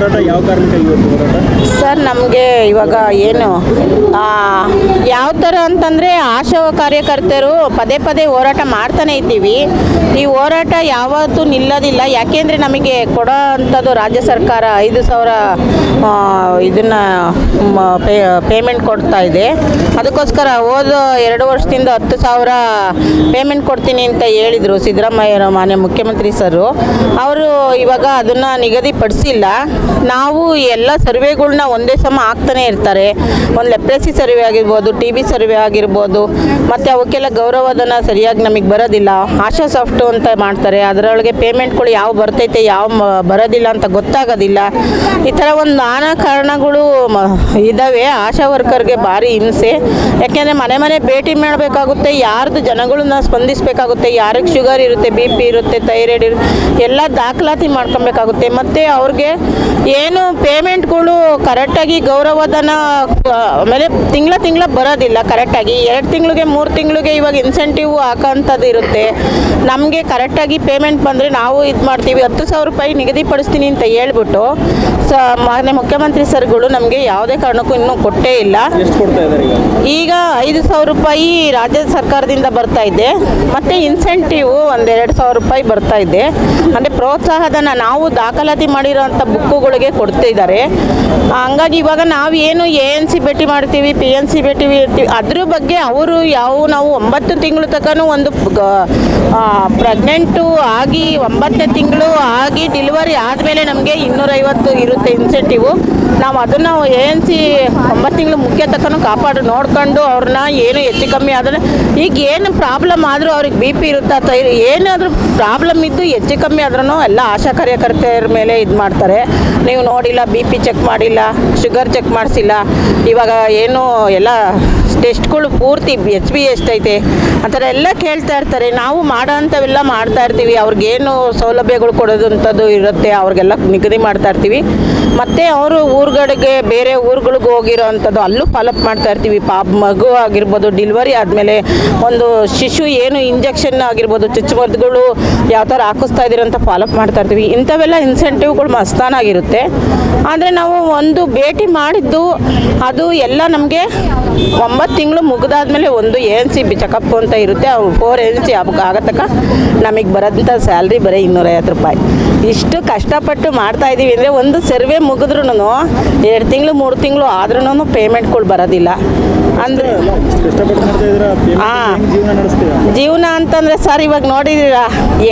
ಹೋರಾಟ ಯಾವ ಕಾರಣಕ್ಕೆ ಇವತ್ತು ಹೋರಾಟ? ಸರ್ ನಮಗೆ ಇವಾಗ ಏನು ಯಾವ ಥರ ಅಂತಂದರೆ ಆಶಾ ಕಾರ್ಯಕರ್ತರು ಪದೇ ಪದೇ ಹೋರಾಟ ಮಾಡ್ತಾನೆ ಇದ್ದೀವಿ. ಈ ಹೋರಾಟ ಯಾವತ್ತೂ ನಿಲ್ಲೋದಿಲ್ಲ. ಯಾಕೆಂದರೆ ನಮಗೆ ಕೊಡೋ ಅಂಥದ್ದು ರಾಜ್ಯ ಸರ್ಕಾರ 5,000 ಇದನ್ನು ಪೇಮೆಂಟ್ ಕೊಡ್ತಾ ಇದೆ. ಅದಕ್ಕೋಸ್ಕರ ಹೋದ 2 ವರ್ಷದಿಂದ 10,000 ಪೇಮೆಂಟ್ ಕೊಡ್ತೀನಿ ಅಂತ ಹೇಳಿದರು ಸಿದ್ದರಾಮಯ್ಯರು, ಮಾನ್ಯ ಮುಖ್ಯಮಂತ್ರಿ ಸರು. ಅವರು ಇವಾಗ ಅದನ್ನು ನಿಗದಿಪಡಿಸಿಲ್ಲ. ನಾವು ಎಲ್ಲ ಸರ್ವೆಗಳ್ನ ಒಂದೇ ಸಮ ಆಗ್ತಾನೆ ಇರ್ತಾರೆ. ಒಂದು ಲೆಪ್ರೆಸಿ ಸರ್ವೆ ಆಗಿರ್ಬೋದು, TB ಸರ್ವೆ ಆಗಿರ್ಬೋದು, ಮತ್ತು ಅವಕ್ಕೆಲ್ಲ ಗೌರವಧನ ಸರಿಯಾಗಿ ನಮಗೆ ಬರೋದಿಲ್ಲ. ಆಶಾ ಸಾಫ್ಟು ಅಂತ ಮಾಡ್ತಾರೆ, ಅದರೊಳಗೆ ಪೇಮೆಂಟ್ಗಳು ಯಾವ ಬರ್ತೈತೆ ಯಾವ ಬರೋದಿಲ್ಲ ಅಂತ ಗೊತ್ತಾಗೋದಿಲ್ಲ. ಈ ಥರ ಒಂದು ನಾನಾ ಕಾರಣಗಳು ಇದ್ದಾವೆ. ಆಶಾ ವರ್ಕರ್ಗೆ ಭಾರಿ ಹಿಂಸೆ. ಯಾಕೆಂದರೆ ಮನೆ ಮನೆ ಭೇಟಿ ಮಾಡಬೇಕಾಗುತ್ತೆ, ಯಾರ್ದು ಜನಗಳನ್ನ ಸ್ಪಂದಿಸಬೇಕಾಗುತ್ತೆ, ಯಾರಿಗೆ ಶುಗರ್ ಇರುತ್ತೆ, BP ಇರುತ್ತೆ, ಥೈರಾಯ್ಡ್ ಇರುತ್ತೆ, ಎಲ್ಲ ದಾಖಲಾತಿ ಮಾಡ್ಕೊಬೇಕಾಗುತ್ತೆ. ಮತ್ತು ಅವ್ರಿಗೆ ಏನು ಪೇಮೆಂಟ್ಗಳು ಕರೆಕ್ಟಾಗಿ ಗೌರವಧನ ಆಮೇಲೆ ತಿಂಗಳ ಬರೋದಿಲ್ಲ ಕರೆಕ್ಟಾಗಿ. 2 ತಿಂಗಳಿಗೆ 3 ತಿಂಗಳಿಗೆ ಇವಾಗ ಇನ್ಸೆಂಟಿವ್ ಹಾಕೋಂಥದ್ದು ಇರುತ್ತೆ. ನಮಗೆ ಕರೆಕ್ಟಾಗಿ ಪೇಮೆಂಟ್ ಬಂದರೆ ನಾವು ಇದು ಮಾಡ್ತೀವಿ. 10,000 ರೂಪಾಯಿ ನಿಗದಿಪಡಿಸ್ತೀನಿ ಅಂತ ಹೇಳ್ಬಿಟ್ಟು ಮಾನ್ಯ ಮುಖ್ಯಮಂತ್ರಿ ಸರ್ಗಳು ನಮಗೆ ಯಾವುದೇ ಕಾರಣಕ್ಕೂ ಇನ್ನೂ ಕೊಟ್ಟೇ ಇಲ್ಲ. ಎಷ್ಟು ಕೊಡ್ತಾ ಇದ್ದಾರೆ ಈಗ 5,000 ರೂಪಾಯಿ ರಾಜ್ಯ ಸರ್ಕಾರದಿಂದ ಬರ್ತಾ ಇದೆ. ಮತ್ತು ಇನ್ಸೆಂಟಿವ್ ಒಂದು 2,000 ರೂಪಾಯಿ ಬರ್ತಾ ಇದೆ. ಅಂದರೆ ಪ್ರೋತ್ಸಾಹಧನ ನಾವು ದಾಖಲಾತಿ ಮಾಡಿರೋಂಥ ಬುಕ್ಕುಗಳಿಗೆ ಕೊಡ್ತಿದ್ದಾರೆ. ಹಂಗಾಗಿ ಇವಾಗ ನಾವು ಏನು ANC ಭೇಟಿ ಮಾಡ್ತೀವಿ, PNC ಭೇಟಿ ಇರ್ತೀವಿ, ಅದ್ರ ಬಗ್ಗೆ ಅವರು ನಾವು 9 ತಿಂಗಳು ತನಕ ಒಂದು ಪ್ರೆಗ್ನೆಂಟು ಆಗಿ 9ನೇ ತಿಂಗಳು ಆಗಿ ಡೆಲಿವರಿ ಆದಮೇಲೆ ನಮಗೆ 250 ಇರುತ್ತೆ ಇನ್ಸೆಂಟಿವು. ನಾವು ಅದನ್ನು ANC 9 ತಿಂಗಳು ಮುಖ್ಯ ತನಕ ಕಾಪಾಡು ನೋಡ್ಕೊಂಡು ಅವ್ರನ್ನ ಏನು ಹೆಚ್ಚು ಕಮ್ಮಿ ಆದರೆ ಈಗ ಏನು ಪ್ರಾಬ್ಲಮ್ ಆದರೂ ಅವ್ರಿಗೆ BP ಇರುತ್ತಾ, ಏನಾದರೂ ಪ್ರಾಬ್ಲಮ್ ಇದ್ದು ಹೆಚ್ಚು ಕಮ್ಮಿ ಆದ್ರೂ ಎಲ್ಲ ಆಶಾ ಕಾರ್ಯಕರ್ತರ ಮೇಲೆ ಇದು ಮಾಡ್ತಾರೆ. ನೀವು ನೋಡಿಲ್ಲ, BP ಚೆಕ್ ಮಾಡಿಲ್ಲ, ಶುಗರ್ ಚೆಕ್ ಮಾಡಿಸಿಲ್ಲ, ಇವಾಗ ಏನು ಎಲ್ಲ ಟೆಸ್ಟ್ಗಳು ಪೂರ್ತಿ HB ಎಷ್ಟೈತೆ ಆ ಥರ ಎಲ್ಲ ಕೇಳ್ತಾ ಇರ್ತಾರೆ. ನಾವು ಮಾಡೋ ಅಂಥವೆಲ್ಲ ಮಾಡ್ತಾ ಇರ್ತೀವಿ. ಅವ್ರಿಗೇನು ಸೌಲಭ್ಯಗಳು ಕೊಡೋದಂಥದ್ದು ಇರುತ್ತೆ ಅವ್ರಿಗೆಲ್ಲ ನಿಗದಿ ಮಾಡ್ತಾ ಇರ್ತೀವಿ. ಮತ್ತು ಅವರು ಊರುಗಳಿಗೆ ಬೇರೆ ಊರುಗಳಿಗೆ ಹೋಗಿರೋ ಅಂಥದ್ದು ಅಲ್ಲೂ ಫಾಲೋಅಪ್ ಮಾಡ್ತಾ ಇರ್ತೀವಿ. ಮಗು ಆಗಿರ್ಬೋದು, ಡೆಲಿವರಿ ಆದಮೇಲೆ ಒಂದು ಶಿಶು ಏನು ಇಂಜೆಕ್ಷನ್ ಆಗಿರ್ಬೋದು, ಚುಚ್ಚುಮದ್ದುಗಳು ಯಾವ ಥರ ಹಾಕಿಸ್ತಾ ಇದ್ದೀರ ಅಂತ ಫಾಲೋಅಪ್ ಮಾಡ್ತಾ ಇರ್ತೀವಿ. ಇಂಥವೆಲ್ಲ ಇನ್ಸೆಂಟಿವ್ಗಳು ಮಸ್ತಾನಾಗಿರುತ್ತೆ. ಆದರೆ ನಾವು ಒಂದು ಭೇಟಿ ಮಾಡಿದ್ದು ಅದು ಎಲ್ಲ ನಮಗೆ 9 ತಿಂಗಳು ಮುಗಿದಾದ್ಮೇಲೆ ಒಂದು ANC ಚೆಕಪ್ ಅಂತ ಇರುತ್ತೆ. 4 ANC ಆಗತಕ್ಕ ನಮಗೆ ಬರೋಂಥ ಸ್ಯಾಲ್ರಿ ಬರೀ 250 ರೂಪಾಯಿ. ಇಷ್ಟು ಕಷ್ಟಪಟ್ಟು ಮಾಡ್ತಾಯಿದ್ದೀವಿ ಅಂದರೆ ಒಂದು ಸರ್ವೆ ಮುಗಿದ್ರೂ 2 ತಿಂಗಳು 3 ತಿಂಗಳು ಆದ್ರೂ ಪೇಮೆಂಟ್ಗಳು ಬರೋದಿಲ್ಲ. ಅಂದರೆ ಹಾಂ, ಜೀವನ ಅಂತಂದರೆ ಸರ್ ಇವಾಗ ನೋಡಿದ್ದೀರ,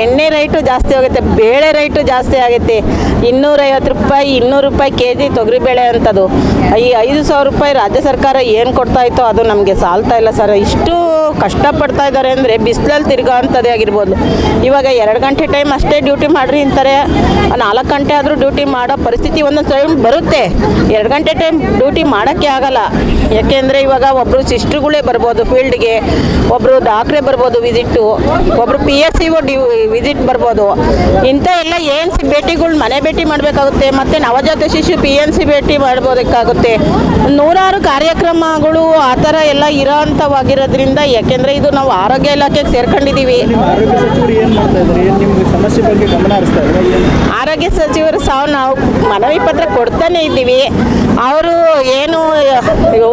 ಎಣ್ಣೆ ರೇಟು ಜಾಸ್ತಿ ಹೋಗುತ್ತೆ, ಬೇಳೆ ರೇಟು ಜಾಸ್ತಿ ಆಗುತ್ತೆ. 250 ರೂಪಾಯಿ 200 ರೂಪಾಯಿ KG ತೊಗರಿಬೇಳೆ ಅಂಥದ್ದು. ಈ 5,000 ರೂಪಾಯಿ ರಾಜ್ಯ ಸರ್ಕಾರ ಏನು ಕೊಡ್ತಾ ಇತ್ತೋ ಅದು ನಮಗೆ ಸಾಲ್ತಾ ಇಲ್ಲ ಸರ್. ಇಷ್ಟು ಕಷ್ಟಪಡ್ತಾ ಇದ್ದಾರೆ ಅಂದರೆ ಬಿಸಿಲಲ್ಲಿ ತಿರ್ಗೋ ಅಂಥದ್ದೇ ಆಗಿರ್ಬೋದು. ಇವಾಗ 2 ಗಂಟೆ ಟೈಮ್ ಅಷ್ಟೇ ಡ್ಯೂಟಿ ಮಾಡಿರಿ ಅಂತಾರೆ, 4 ಗಂಟೆ ಆದರೂ ಡ್ಯೂಟಿ ಮಾಡೋ ಪರಿಸ್ಥಿತಿ ಒಂದೊಂದು ಟೈಮ್ ಬರುತ್ತೆ. 2 ಗಂಟೆ ಟೈಮ್ ಡ್ಯೂಟಿ ಮಾಡೋಕ್ಕೆ ಆಗಲ್ಲ. ಯಾಕೆಂದರೆ ಇವಾಗ ಒಬ್ಬರು ಸಿಸ್ಟ್ರುಗಳೇ ಬರ್ಬೋದು ಫೀಲ್ಡ್ಗೆ, ಒಬ್ಬರು ಡಾಕ್ಟ್ರೇ ಬರ್ಬೋದು ವಿಸಿಟ್ಟು, ಒಬ್ಬರು PSCO ವಿಸಿಟ್ ಬರ್ಬೋದು. ಇಂಥ ಎಲ್ಲ ANC ಭೇಟಿಗಳು ಮನೆ ಭೇಟಿ ಮಾಡಬೇಕಾಗುತ್ತೆ. ಮತ್ತು ನವಜಾತ ಶಿಶು PNC ಭೇಟಿ ಮಾಡ್ಬೋದಕ್ಕಾಗುತ್ತೆ. 100 ಕಾರ್ಯಕ್ರಮಗಳು ಆ ಥರ ಎಲ್ಲ ಇರೋಂಥವಾಗಿರೋದ್ರಿಂದ, ಯಾಕೆಂದರೆ ಇದು ನಾವು ಆರೋಗ್ಯ ಇಲಾಖೆಗೆ ಸೇರ್ಕೊಂಡಿದ್ದೀವಿ. ಆರೋಗ್ಯ ಸಚಿವರು ಏನು ಮಾಡ್ತಾ ಇದ್ದಾರೆ? ನಿಮ್ಮ ಸಮಸ್ಯೆ ಬಗ್ಗೆ ಗಮನ ಹರಿಸ್ತಾ ಇದ್ದಾರೆ? ಆರೋಗ್ಯ ಸಚಿವರು ನಾವು ಮನವಿ ಪತ್ರ ಕೊಡ್ತಾನೆ ಇದ್ದೀವಿ. ಅವರು ಏನು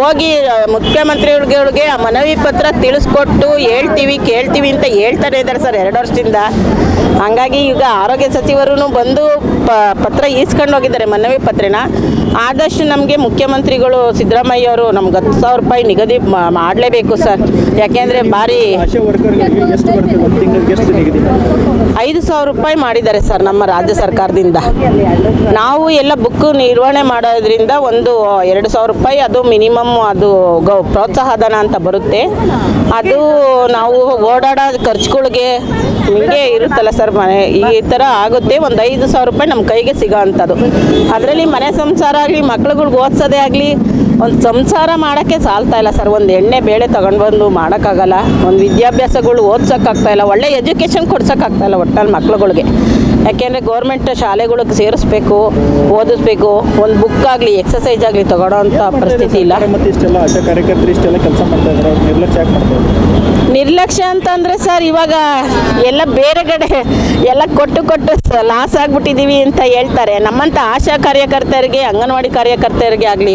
ಹೋಗಿ ಮುಖ್ಯಮಂತ್ರಿಗಳಿಗೆ ಆ ಮನವಿ ಪತ್ರ ತಿಳಿಸ್ಕೊಟ್ಟು ಹೇಳ್ತೀವಿ ಕೇಳ್ತೀವಿ ಅಂತ ಹೇಳ್ತಾನೆ ಇದ್ದಾರೆ ಸರ್ 2 ವರ್ಷದಿಂದ. ಹಾಗಾಗಿ ಈಗ ಆರೋಗ್ಯ ಸಚಿವರು ಬಂದು ಪತ್ರ ಈಸ್ಕೊಂಡು ಹೋಗಿದ್ದಾರೆ ಮನವಿ ಪತ್ರನ. ಆದಷ್ಟು ನಮಗೆ ಮುಖ್ಯಮಂತ್ರಿಗಳು ಸಿದ್ದರಾಮಯ್ಯ ಅವರು ನಮ್ಗೆ 10,000 ರೂಪಾಯಿ ನಿಗದಿ ಮಾಡಲೇಬೇಕು ಸರ್. ಯಾಕೆಂದರೆ ಭಾರಿ 5,000 ರೂಪಾಯಿ ಮಾಡಿದ್ದಾರೆ ಸರ್ ನಮ್ಮ ರಾಜ್ಯ ಸರ್ಕಾರದಿಂದ. ನಾವು ಎಲ್ಲ ಬುಕ್ಕು ನಿರ್ವಹಣೆ ಮಾಡೋದ್ರಿಂದ ಒಂದು 2,000 ರೂಪಾಯಿ ಅದು ಮಿನಿಮಮ್, ಅದು ಪ್ರೋತ್ಸಾಹಧನ ಅಂತ ಬರುತ್ತೆ. ಅದು ನಾವು ಓಡಾಡೋ ಖರ್ಚುಗಳಿಗೆ ಹಿಂಗೆ ಇರುತ್ತಲ್ಲ ಸರ್, ಮನೆ ಈ ಥರ ಆಗುತ್ತೆ. ಒಂದು 5,000 ರೂಪಾಯಿ ನಮ್ಮ ಕೈಗೆ ಸಿಗೋ ಅಂಥದ್ದು. ಅದರಲ್ಲಿ ಮನೆ ಸಂಸಾರ ಆಗಲಿ, ಮಕ್ಳುಗಳ್ಗೆ ಓದಿಸೋದೇ ಆಗಲಿ, ಒಂದು ಸಂಸಾರ ಮಾಡೋಕ್ಕೆ ಸಾಲ್ತಾ ಇಲ್ಲ ಸರ್. ಒಂದು ಎಣ್ಣೆ ಬೇಳೆ ತೊಗೊಂಡು ಬಂದು ಮಾಡೋಕ್ಕಾಗಲ್ಲ. ಒಂದು ವಿದ್ಯಾಭ್ಯಾಸಗಳು ಓದ್ಸೋಕ್ಕಾಗ್ತಾಯಿಲ್ಲ, ಒಳ್ಳೆ ಎಜುಕೇಷನ್ ಕೊಡ್ಸೋಕ್ಕಾಗ್ತಾಯಿಲ್ಲ ಒಟ್ಟಲ್ಲಿ ಮಕ್ಳುಗಳಿಗೆ. ಯಾಕೆಂದರೆ ಗೌರ್ಮೆಂಟ್ ಶಾಲೆಗಳಿಗೆ ಸೇರಿಸ್ಬೇಕು, ಓದಿಸ್ಬೇಕು. ಒಂದು ಬುಕ್ ಆಗಲಿ ಎಕ್ಸಸೈಸ್ ಆಗಲಿ ತೊಗೊಳೋ ಅಂಥ ಪರಿಸ್ಥಿತಿ ಇಲ್ಲ. ನಿರ್ಲಕ್ಷ್ಯ ಅಂತಂದರೆ ಸರ್ ಇವಾಗ ಎಲ್ಲ ಬೇರೆ ಕಡೆ ಎಲ್ಲ ಕೊಟ್ಟು ಲಾಸ್ ಆಗಿಬಿಟ್ಟಿದ್ದೀವಿ ಅಂತ ಹೇಳ್ತಾರೆ. ನಮ್ಮಂಥ ಆಶಾ ಕಾರ್ಯಕರ್ತರಿಗೆ, ಅಂಗನವಾಡಿ ಕಾರ್ಯಕರ್ತರಿಗೆ ಆಗಲಿ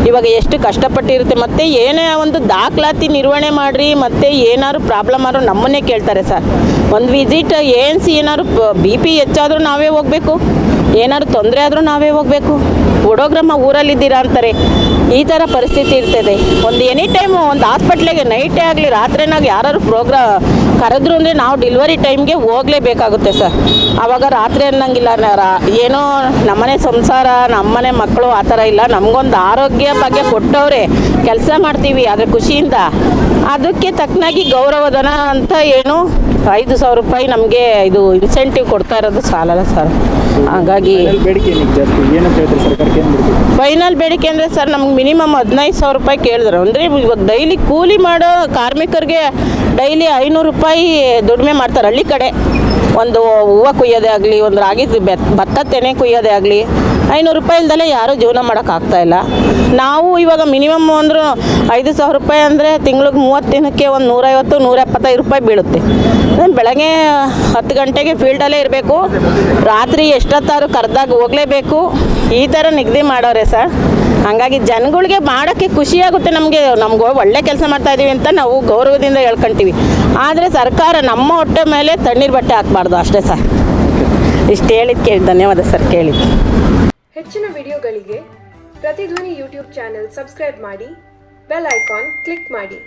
ಇವಾಗ ಎಷ್ಟು ಕಷ್ಟಪಟ್ಟಿರುತ್ತೆ. ಮತ್ತು ಏನೇ ಒಂದು ದಾಖಲಾತಿ ನಿರ್ವಹಣೆ ಮಾಡಿರಿ, ಮತ್ತು ಏನಾದ್ರು ಪ್ರಾಬ್ಲಮ್ ಆದ್ರೂ ನಮ್ಮನ್ನೇ ಕೇಳ್ತಾರೆ ಸರ್. ಒಂದು ವಿಸಿಟ್ ANC ಏನಾದ್ರು BP ಹೆಚ್ಚಾದರೂ ನಾವೇ ಹೋಗಬೇಕು, ಏನಾದ್ರು ತೊಂದರೆ ಆದರೂ ನಾವೇ ಹೋಗಬೇಕು. ಹುಡುಗ್ರಮ್ಮ ಊರಲ್ಲಿದ್ದೀರಾ ಅಂತಾರೆ. ಈ ಥರ ಪರಿಸ್ಥಿತಿ ಇರ್ತದೆ. ಒಂದು ಎನಿ ಟೈಮು ಒಂದು ಹಾಸ್ಪಿಟ್ಲಿಗೆ ನೈಟೇ ಆಗಲಿ ರಾತ್ರಿನಾಗ ಯಾರು ಕರೆದ್ರು ಅಂದರೆ ನಾವು ಡೆಲಿವರಿ ಟೈಮ್ಗೆ ಹೋಗಲೇಬೇಕಾಗುತ್ತೆ ಸರ್. ಆವಾಗ ರಾತ್ರಿ ಅನ್ನಂಗಿಲ್ಲ, ಏನೋ ನಮ್ಮನೆ ಸಂಸಾರ, ನಮ್ಮನೆ ಮಕ್ಕಳು ಆ ಥರ ಇಲ್ಲ. ನಮಗೊಂದು ಆರೋಗ್ಯ ಭಾಗ್ಯ ಕೊಟ್ಟವ್ರೆ, ಕೆಲಸ ಮಾಡ್ತೀವಿ ಆದರೆ ಖುಷಿಯಿಂದ. ಅದಕ್ಕೆ ತಕ್ಕನಾಗಿ ಗೌರವಧನ ಅಂತ ಏನು 5,000 ರೂಪಾಯಿ ನಮಗೆ ಇದು ಇನ್ಸೆಂಟಿವ್ ಕೊಡ್ತಾ ಇರೋದು ಸಾಲಲ್ಲ ಸರ್. ಹಾಗಾಗಿ ಬೇಡಿಕೆ ಏನಿಗೆ ಜಾಸ್ತಿ ಏನಂತ ಹೇಳ್ತಾರೆ ಸರ್ಕಾರಕ್ಕೆ ಏನು ಬೇಡಿಕೆ? ಫೈನಲ್ ಬೇಡಿಕೆ ಅಂದರೆ ಸರ್ ನಮ್ಗೆ ಮಿನಿಮಮ್ 15,000 ರೂಪಾಯಿ ಕೇಳಿದ್ರು. ಅಂದರೆ ಇವಾಗ ಡೈಲಿ ಕೂಲಿ ಮಾಡೋ ಕಾರ್ಮಿಕರಿಗೆ ಡೈಲಿ 500 ರೂಪಾಯಿ ದುಡಿಮೆ ಮಾಡ್ತಾರೆ ಹಳ್ಳಿ ಕಡೆ. ಒಂದು ಹೂವು ಕುಯ್ಯೋದೇ ಆಗಲಿ, ಒಂದು ರಾಗಿ ಭತ್ತ ತೆನೆ ಕುಯ್ಯೋದೇ ಆಗಲಿ, 500 ರೂಪಾಯಿ ಇಲ್ದಲೇ ಯಾರೂ ಜೀವನ ಮಾಡೋಕ್ಕಾಗ್ತಾಯಿಲ್ಲ. ನಾವು ಇವಾಗ ಮಿನಿಮಮ್ ಅಂದರೂ 5,000 ರೂಪಾಯಿ ಅಂದರೆ ತಿಂಗ್ಳಿಗೆ 30 ದಿನಕ್ಕೆ ಒಂದು 150-175 ರೂಪಾಯಿ ಬೀಳುತ್ತೆ. ಬೆಳಗ್ಗೆ 10 ಗಂಟೆಗೆ ಫೀಲ್ಡಲ್ಲೇ ಇರಬೇಕು, ರಾತ್ರಿ ಎಷ್ಟೊತ್ತಾದ್ರೂ ಕರೆದಾಗ ಹೋಗಲೇಬೇಕು. ಈ ಥರ ನಿಗದಿ ಮಾಡೋರೆ ಸರ್. ಹಾಗಾಗಿ ಜನಗಳಿಗೆ ಮಾಡೋಕ್ಕೆ ಖುಷಿಯಾಗುತ್ತೆ. ನಮಗೆ ಒಳ್ಳೆ ಕೆಲಸ ಮಾಡ್ತಾಯಿದ್ದೀವಿ ಅಂತ ನಾವು ಗೌರವದಿಂದ ಹೇಳ್ಕೊಳ್ತೀವಿ. ಆದರೆ ಸರ್ಕಾರ ನಮ್ಮ ಹೊಟ್ಟೆ ಮೇಲೆ ತಣ್ಣೀರು ಬಟ್ಟೆ ಹಾಕಬಾರ್ದು ಅಷ್ಟೇ ಸರ್. ಇಷ್ಟು ಹೇಳಿದ್ದಕ್ಕೆ ಧನ್ಯವಾದ ಸರ್. ಕೇಳಿ ಹೆಚ್ಚಿನ ವಿಡಿಯೋಗಳಿಗೆ ಪ್ರತಿಧ್ವನಿ ಯೂಟ್ಯೂಬ್ ಚಾನೆಲ್ ಸಬ್ಸ್ಕ್ರೈಬ್ ಮಾಡಿ, ಬೆಲ್ ಐಕಾನ್ ಕ್ಲಿಕ್ ಮಾಡಿ.